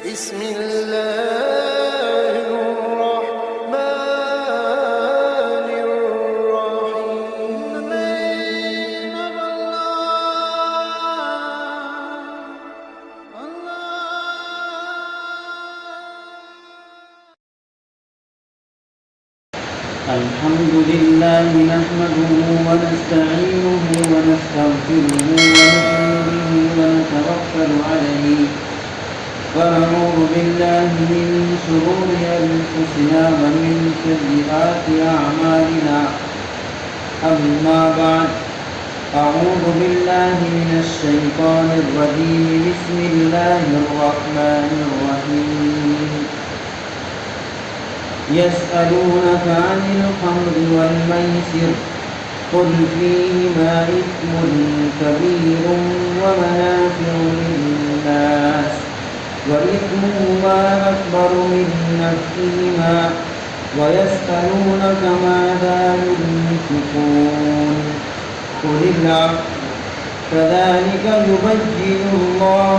بسم الله الرحمن الرحيم. الحمد لله نحمده ونستعينه ونستغفره ونؤمن به ونتوكل عليه ونعوذ بالله من شرور أنفسنا ومن سيئات أعمالنا. أما بعد، أعوذ بالله من الشيطان الرجيم. بسم الله الرحمن الرحيم. يسألونك عن الخمر والميسر قل فيهما إثم كبير ومنافع للناس وإثمهما أكبر من نفعهما ويسألونك ماذا ينفقون قل العفو كذلك يبين الله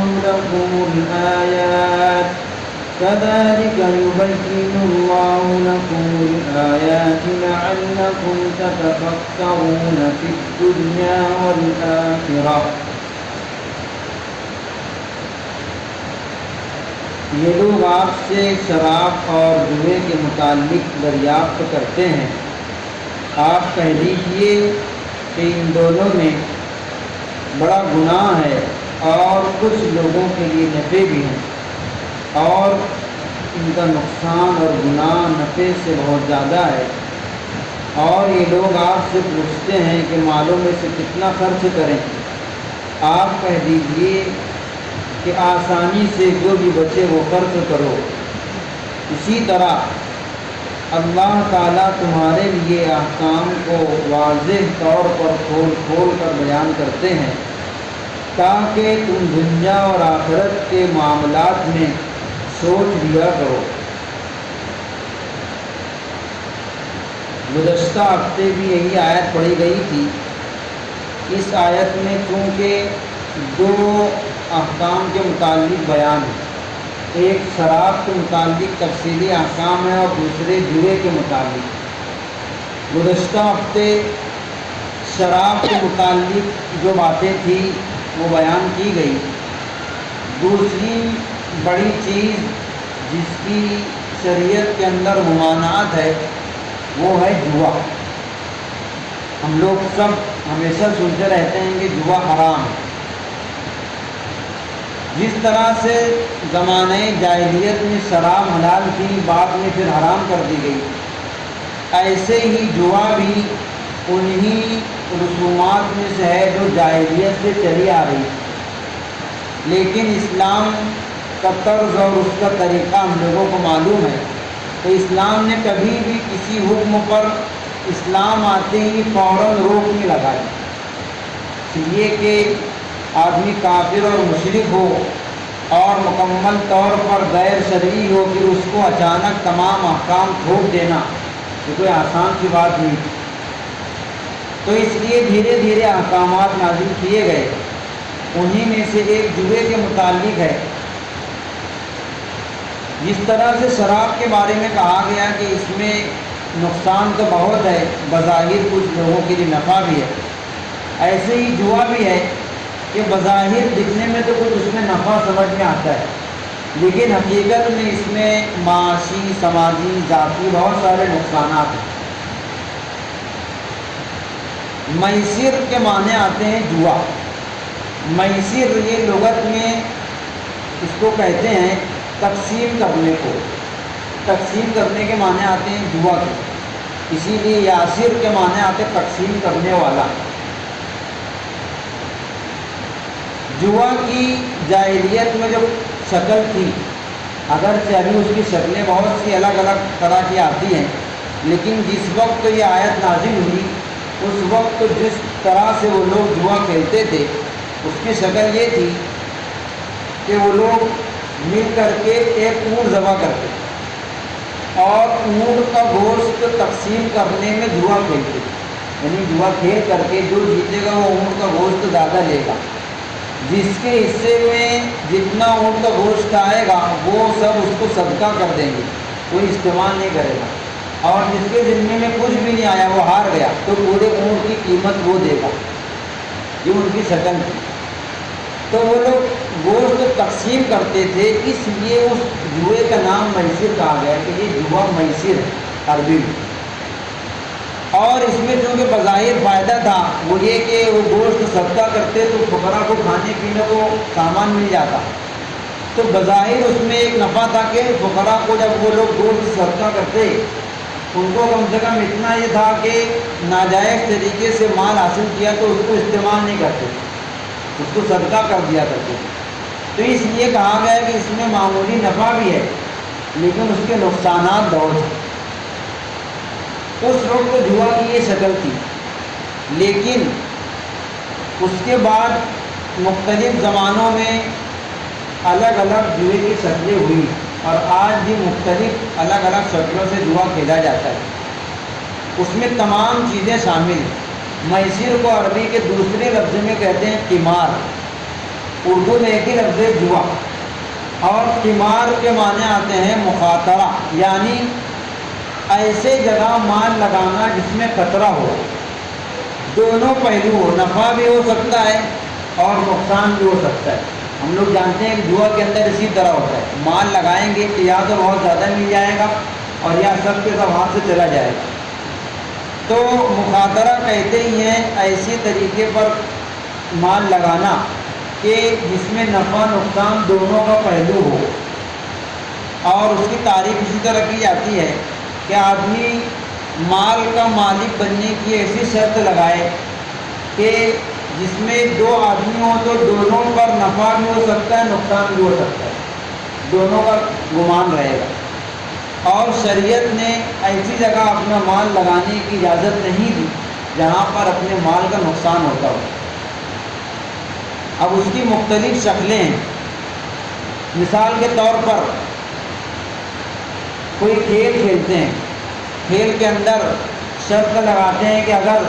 لكم الآيات لعلكم تتفكرون في الدنيا والآخرة. یہ لوگ آپ سے شراب اور جوے کے متعلق دریافت کرتے ہیں. آپ کہہ دیجئے کہ ان دونوں میں بڑا گناہ ہے اور کچھ لوگوں کے لیے نفع بھی ہیں، اور ان کا نقصان اور گناہ نفع سے بہت زیادہ ہے. اور یہ لوگ آپ سے پوچھتے ہیں کہ مالوں میں سے کتنا خرچ کریں. آپ کہہ دیجئے کہ آسانی سے جو بھی بچے وہ خرچ کرو. اسی طرح اللہ تعالیٰ تمہارے لیے احکام کو واضح طور پر کھول کر بیان کرتے ہیں تاکہ تم دنیا اور آخرت کے معاملات میں سوچ لیا کرو. گزشتہ ہفتے بھی یہی آیت پڑھی گئی تھی. اس آیت میں چونکہ دو احکام کے متعلق بیان ہے، ایک شراب کے متعلق تفصیلی احکام ہے اور دوسرے جوے کے متعلق. گزشتہ ہفتے شراب کے متعلق جو باتیں تھیں وہ بیان کی گئی. دوسری بڑی چیز جس کی شریعت کے اندر ممانعت ہے وہ ہے جوا. ہم لوگ سب ہمیشہ سنتے رہتے ہیں کہ جوا حرام ہے. جس طرح سے زمانہ جاہلیت میں شراب حلال تھی، بعد میں پھر حرام کر دی گئی، ایسے ہی جوا بھی انہی رسومات میں سے ہے جو جاہلیت سے چلی آ رہی. لیکن اسلام کا طرز اور اس کا طریقہ ہم لوگوں کو معلوم ہے. تو اسلام نے کبھی بھی کسی حکم پر اسلام آتے ہی فوراً روک نہیں لگائی. یہ کہ آدمی کافر اور مشرک ہو اور مکمل طور پر غیر شرعی ہو پھر اس کو اچانک تمام احکام تھوپ دینا یہ کوئی آسان سی بات نہیں. تو اس لیے دھیرے دھیرے احکامات نازل کیے گئے. انہی میں سے ایک جوے کے متعلق ہے. جس طرح سے شراب کے بارے میں کہا گیا کہ اس میں نقصان تو بہت ہے، بظاہر کچھ لوگوں کے لیے نفع بھی ہے، ایسے ہی جوا بھی ہے کہ بظاہر دکھنے میں تو کچھ اس میں نفع سمجھ میں آتا ہے، لیکن حقیقت میں اس میں معاشی، سماجی، ذاتی بہت سارے نقصانات ہیں. میسر کے معنی آتے ہیں جوا. میسر یہ لغت میں اس کو کہتے ہیں تقسیم کرنے کو. تقسیم کرنے کے معنی آتے ہیں جوا کے. اسی لیے یاسر کے معنی آتے ہیں تقسیم کرنے والا. جوا کی جاہلیت میں جو شکل تھی، اگرچہ ابھی اس کی شکلیں بہت سی الگ الگ طرح کی آتی ہیں، لیکن جس وقت یہ آیت نازل ہوئی اس وقت جس طرح سے وہ لوگ جوا کھیلتے تھے اس کی شکل یہ تھی کہ وہ لوگ مل کر کے ایک اونٹ ذبح کرتے اور اونٹ کا گوشت تقسیم کرنے میں جوا کھیلتے. یعنی جوا کھیل کر کے جو جیتے گا وہ اونٹ کا گوشت زیادہ لے گا. جس کے حصے میں جتنا اونٹ کا گوشت آئے گا وہ سب اس کو صدقہ کر دیں گے، کوئی استعمال نہیں کرے گا، اور جس کے ذمے میں کچھ بھی نہیں آیا وہ ہار گیا تو پورے اونٹ کی قیمت وہ دے گا، یہ ان کی شکل تھی۔ تو وہ لوگ گوشت تقسیم کرتے تھے، اس لیے اس جوئے کا نام میسر کہا گیا کہ یہ جوا میسر ہے عربی میں۔ اور اس میں چونکہ بظاہر فائدہ تھا وہ یہ کہ وہ گوشت صدقہ کرتے تو فقراء کو کھانے پینے کو سامان مل جاتا، تو بظاہر اس میں ایک نفع تھا کہ فقراء کو جب وہ لوگ گوشت صدقہ کرتے ان کو کم سے کم اتنا یہ تھا کہ ناجائز طریقے سے مال حاصل کیا تو اس کو استعمال نہیں کرتے، اس کو صدقہ کر دیا کرتے۔ تو اس لیے کہا گیا کہ اس میں معمولی نفع بھی ہے لیکن اس کے نقصانات بہت ہیں۔ اس وقت تو جوا کی یہ شکل تھی، لیکن اس کے بعد مختلف زمانوں میں الگ الگ جوئے کی شکلیں ہوئی، اور آج بھی مختلف الگ الگ شکلوں سے جوا کھیلا جاتا ہے۔ اس میں تمام چیزیں شامل ہیں۔ میسر کو عربی کے دوسرے لفظ میں کہتے ہیں قمار، اردو میں ایک ہی لفظ ہے جوا، اور قمار کے معنی آتے ہیں مخاطرہ، یعنی ایسے جگہ مال لگانا جس میں خطرہ ہو، دونوں پہلو ہو، نفع بھی ہو سکتا ہے اور نقصان بھی ہو سکتا ہے۔ ہم لوگ جانتے ہیں کہ جوا کے اندر اسی طرح ہوتا ہے، مال لگائیں گے کہ یا تو بہت زیادہ مل جائے گا اور یا سب کے سب ہاتھ سے چلا جائے گا۔ تو مخاطرہ کہتے ہی ہیں ایسی طریقے پر مال لگانا کہ جس میں نفع نقصان دونوں کا پہلو ہو، اور اس کی تعریف اسی طرح کی جاتی ہے کہ آدمی مال کا مالک بننے کی ایسی شرط لگائے کہ جس میں دو آدمی ہوں تو دونوں پر نفع بھی ہو سکتا ہے نقصان بھی ہو سکتا ہے، دونوں کا گمان رہے گا۔ اور شریعت نے ایسی جگہ اپنا مال لگانے کی اجازت نہیں دی جہاں پر اپنے مال کا نقصان ہوتا ہو۔ اب اس کی مختلف شکلیں ہیں۔ مثال کے طور پر کوئی کھیل کھیلتے ہیں، کھیل کے اندر شرط لگاتے ہیں کہ اگر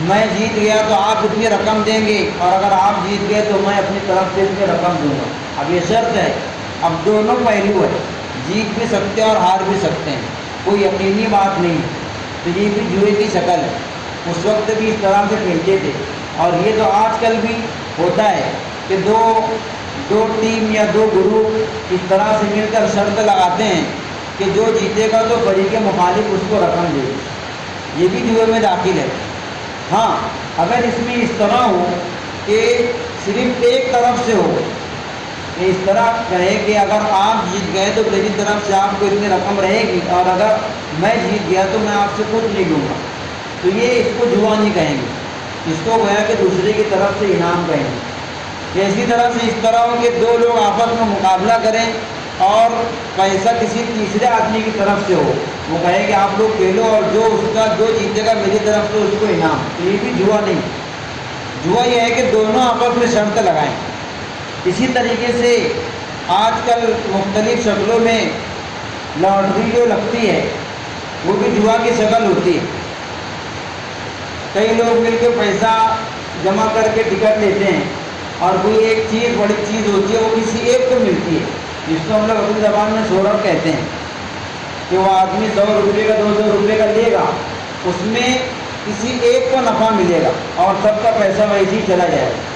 میں جیت گیا تو آپ اتنی رقم دیں گے، اور اگر آپ جیت گئے تو میں اپنی طرف سے اتنی رقم دوں گا۔ اب یہ شرط ہے، اب دونوں پہلو ہے، جیت بھی سکتے ہیں اور ہار بھی سکتے ہیں، کوئی یقینی بات نہیں ہے۔ تو یہ بھی جوئے کی شکل ہے، اس وقت بھی اس طرح سے کھیلتے تھے، اور یہ تو آج کل بھی ہوتا ہے کہ دو ٹیم یا دو گروپ اس طرح سے مل کر شرط لگاتے ہیں کہ جو جیتے گا تو فریق مخالف اس کو رقم دے گی، یہ بھی جوئے میں داخل ہے۔ ہاں اگر اس میں اس طرح ہو کہ صرف ایک طرف سے ہو، کہ اس طرح کہے کہ اگر آپ جیت گئے تو میری طرف سے آپ کو اتنی رقم رہے گی، اور اگر میں جیت گیا تو میں آپ سے کچھ نہیں لوں گا، تو یہ اس کو جوا نہیں کہیں گے، اس کو گویا کہ دوسرے کی طرف سے انعام کہیں گے۔ اسی طرح سے اس طرح ہو کہ دو لوگ آپس میں مقابلہ کریں اور پیسہ کسی تیسرے آدمی کی طرف سے ہو، وہ کہے کہ آپ لوگ کھیلو اور جو جیتے گا میری طرف سے اس کو انعام، تو یہ بھی جوا نہیں۔ جوا یہ ہے کہ دونوں آپس میں شرط لگائیں۔ اسی طریقے سے آج کل مختلف شکلوں میں لاٹری جو لگتی ہے وہ بھی جوا کی شکل ہوتی ہے۔ کئی لوگ مل کے پیسہ جمع کر کے ٹکٹ لیتے ہیں، اور کوئی ایک چیز بڑی چیز ہوتی ہے وہ کسی ایک کو ملتی ہے، جس کو ہم لوگ اپنی زبان میں سورب کہتے ہیں، کہ وہ آدمی 100 روپے کا 200 روپے کا لے گا، اس میں کسی ایک کو نفع ملے گا اور سب کا پیسہ ویسے ہی چلا جائے گا۔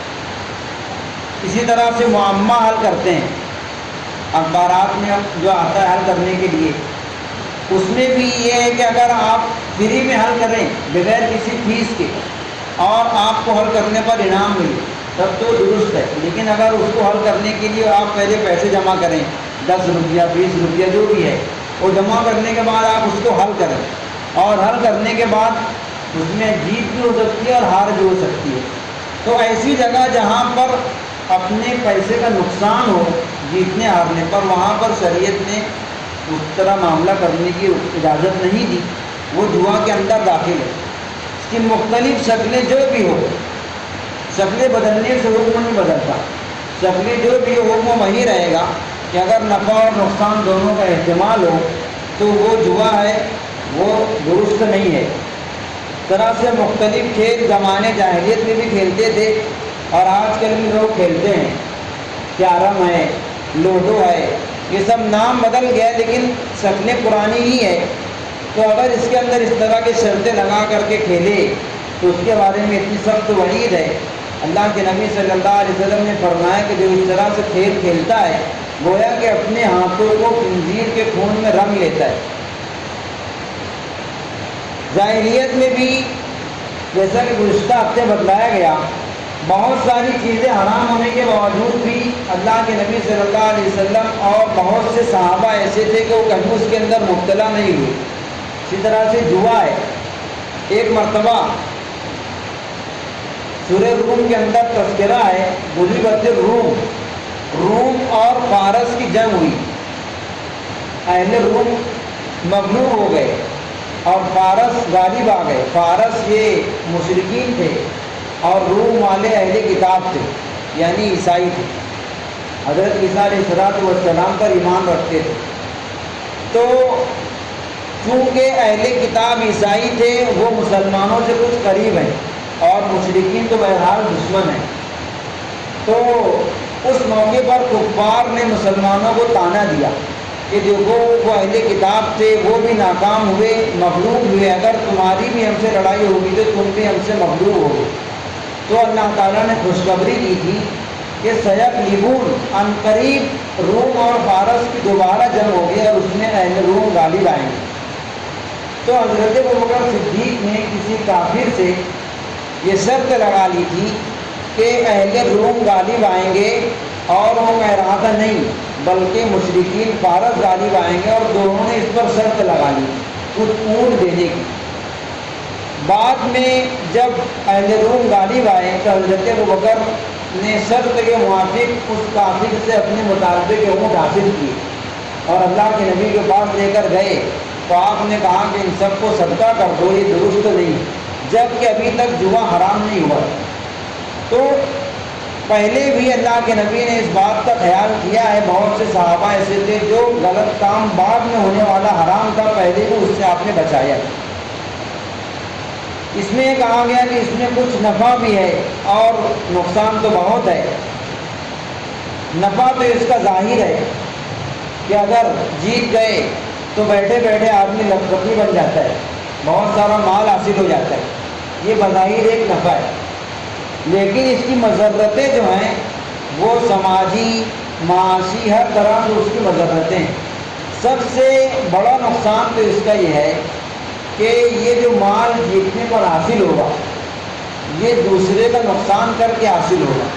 اسی طرح سے معمہ حل کرتے ہیں، اخبارات میں جو آتا ہے حل کرنے کے لیے، اس میں بھی یہ ہے کہ اگر آپ فری میں حل کریں بغیر کسی فیس کے اور آپ کو حل کرنے پر انعام ملے تب تو درست ہے، لیکن اگر اس کو حل کرنے کے لیے آپ پہلے پیسے جمع کریں 10 روپیہ 20 روپیہ جو بھی ہے، وہ جمع کرنے کے بعد آپ اس کو حل کریں، اور حل کرنے کے بعد اس میں جیت بھی ہو سکتی ہے اور ہار بھی ہو سکتی ہے، تو ایسی جگہ جہاں پر اپنے پیسے کا نقصان ہو جیتنے ہارنے پر، وہاں پر شریعت نے اس طرح معاملہ کرنے کی اجازت نہیں دی، وہ جوا کے اندر داخل ہے۔ اس کی مختلف شکلیں جو بھی ہو، شکلیں بدلنے سے حکم نہیں بدلتا، شکلیں جو بھی ہو حکم وہی رہے گا کہ اگر نفع اور نقصان دونوں کا احتمال ہو تو وہ جوا ہے، وہ درست نہیں ہے۔ اس طرح سے مختلف کھیل زمانے جاہلیت میں بھی کھیلتے تھے اور آج کل بھی لوگ کھیلتے ہیں۔ کیرم ہے، لوڈو ہے، یہ سب نام بدل گیا لیکن شکلیں پرانی ہی ہے۔ تو اگر اس کے اندر اس طرح کی شرطیں لگا کر کے کھیلے تو اس کے بارے میں اتنی سخت وعید ہے۔ اللہ کے نبی صلی اللہ علیہ وسلم نے فرمایا کہ جو اس طرح سے کھیل کھیلتا ہے گویا کہ اپنے ہاتھوں کو خنزیر کے خون میں رنگ لیتا ہے۔ ظاہریت میں بھی جیسا کہ گزشتہ ہفتے بتلایا گیا، بہت ساری چیزیں حرام ہونے کے باوجود بھی اللہ کے نبی صلی اللہ علیہ وسلم اور بہت سے صحابہ ایسے تھے کہ وہ کبھی اس کے اندر مبتلا نہیں ہوئے۔ اسی طرح سے جوا ہے۔ ایک مرتبہ سورہ روم کے اندر تذکرہ ہے، غلبت الروم، روم اور فارس کی جنگ ہوئی، اہل روم مغلوب ہو گئے اور فارس غالب آ گئے۔ فارس یہ مشرکین تھے اور روم والے اہل کتاب تھے، یعنی عیسائی تھے، حضرت عیسیٰ علیہ السلام پر ایمان رکھتے تھے۔ تو چونکہ اہل کتاب عیسائی تھے وہ مسلمانوں سے کچھ قریب ہیں اور مشرکین تو بہرحال دشمن ہیں۔ تو اس موقع پر کفار نے مسلمانوں کو طعنہ دیا کہ دیکھو وہ اہل کتاب تھے، وہ بھی ناکام ہوئے، مغلوب ہوئے، اگر تمہاری بھی ہم سے لڑائی ہوگی تو تم بھی ہم سے مغلوب ہوگے۔ تو اللہ تعالیٰ نے خوشخبری دی تھی کہ سیغلبون، عنقریب روم اور فارس کی دوبارہ جنگ ہوگی اور اس میں اہل روم غالب آئیں گے۔ تو حضرت ابوبکر صدیق نے کسی کافر سے یہ شرط لگا لی تھی کہ اہل روم غالب آئیں گے، اور وہ کہہ رہا تھا نہیں بلکہ مشرکین فارس غالب آئیں گے، اور دونوں نے اس پر شرط لگا لی کچھ اونٹ دینے کی۔ بعد میں جب اہل روم غالب آئے تو حضرت ابوبکر نے شرط کے موافق اس کافر سے اپنے مطالبے کے اونٹ حاصل کیے اور اللہ کے نبی کے پاس لے کر گئے تو آپ نے کہا کہ ان سب کو صدقہ کر دو، یہ درست نہیں، جب کہ ابھی تک جوا حرام نہیں ہوا۔ تو پہلے بھی اللہ کے نبی نے اس بات کا خیال کیا ہے، بہت سے صحابہ ایسے تھے جو غلط کام بعد میں ہونے والا حرام تھا، پہلے بھی اس سے آپ نے بچایا۔ اس میں یہ کہا گیا کہ اس میں کچھ نفع بھی ہے اور نقصان تو بہت ہے۔ نفع تو اس کا ظاہر ہے کہ اگر جیت گئے تو بیٹھے بیٹھے آدمی لکھپتی بن جاتا ہے، بہت سارا مال حاصل ہو جاتا ہے، یہ بظاہر ایک نفع ہے۔ لیکن اس کی مضرتیں جو ہیں وہ سماجی، معاشی، ہر طرح سے اس کی مضرتیں ہیں۔ سب سے بڑا نقصان تو اس کا یہ ہے کہ یہ جو مال جیتنے پر حاصل ہوگا یہ دوسرے کا نقصان کر کے حاصل ہوگا۔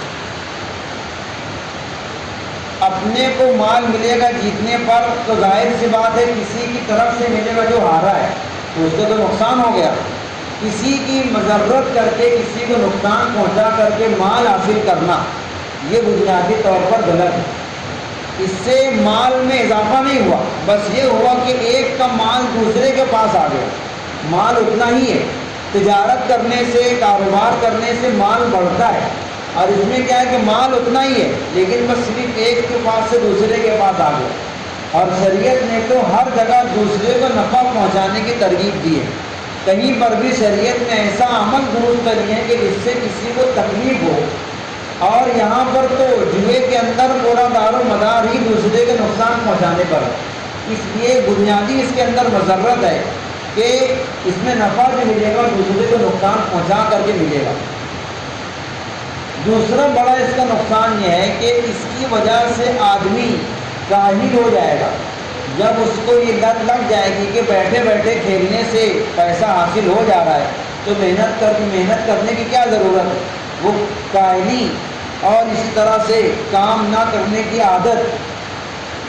اپنے کو مال ملے گا جیتنے پر تو ظاہر سی بات ہے کسی کی طرف سے ملے گا جو ہارا ہے تو اس کا تو نقصان ہو گیا۔ کسی کی مضرت کر کے، کسی کو نقصان پہنچا کر کے مال حاصل کرنا یہ بنیادی طور پر غلط ہے۔ اس سے مال میں اضافہ نہیں ہوا، بس یہ ہوا کہ ایک کا مال دوسرے کے پاس آ گیا، مال اتنا ہی ہے۔ تجارت کرنے سے، کاروبار کرنے سے مال بڑھتا ہے، اور اس میں کیا ہے کہ مال اتنا ہی ہے لیکن بس صرف ایک کے پاس سے دوسرے کے پاس آ گیا۔ اور شریعت نے تو ہر جگہ دوسرے کو نفع پہنچانے کی ترغیب دی ہے، کہیں پر بھی شریعت میں ایسا عمل درست نہیں ہے کہ جس سے کسی کو تکلیف ہو۔ اور یہاں پر تو جوئے کے اندر پورا دار و مدار ہی دوسرے کے نقصان پہنچانے پر ہے، اس لیے بنیادی اس کے اندر مضرت ہے کہ اس میں نفع جو ملے گا دوسرے کو نقصان پہنچا کر کے ملے گا۔ دوسرا بڑا اس کا نقصان یہ ہے کہ اس کی وجہ سے آدمی کاہل ہو جائے گا۔ جب اس کو یہ لت لگ جائے گی کہ بیٹھے بیٹھے کھیلنے سے پیسہ حاصل ہو جا رہا ہے تو محنت کرنے کی کیا ضرورت ہے، وہ کاہلی اور اسی طرح سے کام نہ کرنے کی عادت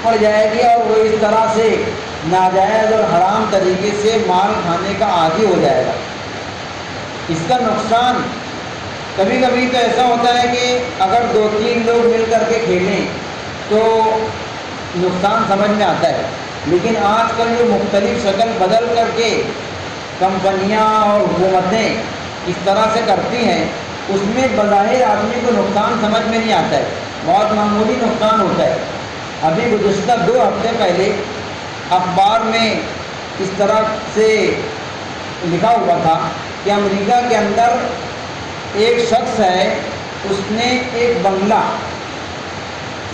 پڑ جائے گی اور وہ اس طرح سے ناجائز اور حرام طریقے سے مال کھانے کا عادی ہو جائے گا۔ اس کا نقصان کبھی کبھی تو ایسا ہوتا ہے کہ اگر 2-3 لوگ مل کر کے کھیلیں تو نقصان سمجھ میں آتا ہے، لیکن آج کل جو مختلف شکل بدل کر کے کمپنیاں اور حکومتیں اس طرح سے کرتی ہیں اس میں بظاہر آدمی کو نقصان سمجھ میں نہیں آتا ہے، بہت معمولی نقصان ہوتا ہے۔ ابھی گزشتہ 2 ہفتے پہلے اخبار میں اس طرح سے لکھا ہوا تھا کہ امریکہ کے اندر ایک شخص ہے، اس نے ایک بنگلہ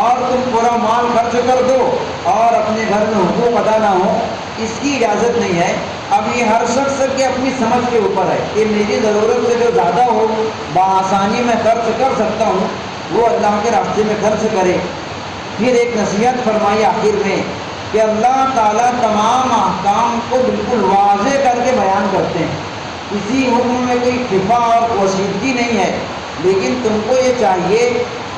اور تم پورا مال خرچ کر دو اور اپنے گھر میں حقوق ادا نہ ہو، اس کی اجازت نہیں ہے۔ اب یہ ہر شخص کے اپنی سمجھ کے اوپر ہے کہ میری ضرورت سے جو زیادہ ہو بآسانی میں خرچ کر سکتا ہوں وہ اللہ کے راستے میں خرچ کرے۔ پھر ایک نصیحت فرمائی آخر میں کہ اللہ تعالیٰ تمام احکام کو بالکل واضح کر کے بیان کرتے ہیں، کسی حکم میں کوئی خفا اور پوشیدگی نہیں ہے، لیکن تم کو یہ چاہیے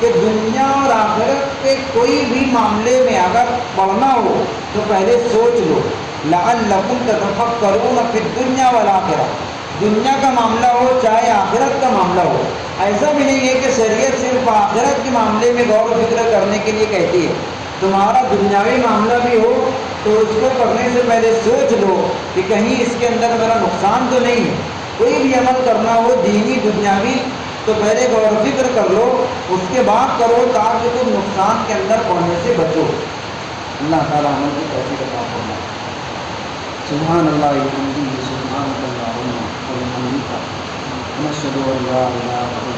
کہ دنیا اور آخرت کے کوئی بھی معاملے میں اگر پڑھنا ہو تو پہلے سوچ لو، لعلکم تتفکرون فی الدنیا والآخرہ، دنیا کا معاملہ ہو چاہے آخرت کا معاملہ ہو۔ ایسا بھی نہیں ہے کہ شریعت صرف آخرت کے معاملے میں غور و فکر کرنے کے لیے کہتی ہے، تمہارا دنیاوی معاملہ بھی ہو تو اس کو کرنے سے پہلے سوچ لو کہ کہیں اس کے اندر میرا نقصان تو نہیں ہے۔ کوئی بھی عمل کرنا ہو دینی دنیاوی تو پہلے غور و فکر کر لو، اس کے بعد کرو تاکہ تم نقصان کے اندر پڑنے سے بچو۔ اللہ تعالیٰ عمل کی توفیق عطا فرمائے۔ سبحان اللہ وبحمدہ، سبحانک اللہم وبحمدک، نشہد ان لا الہ الا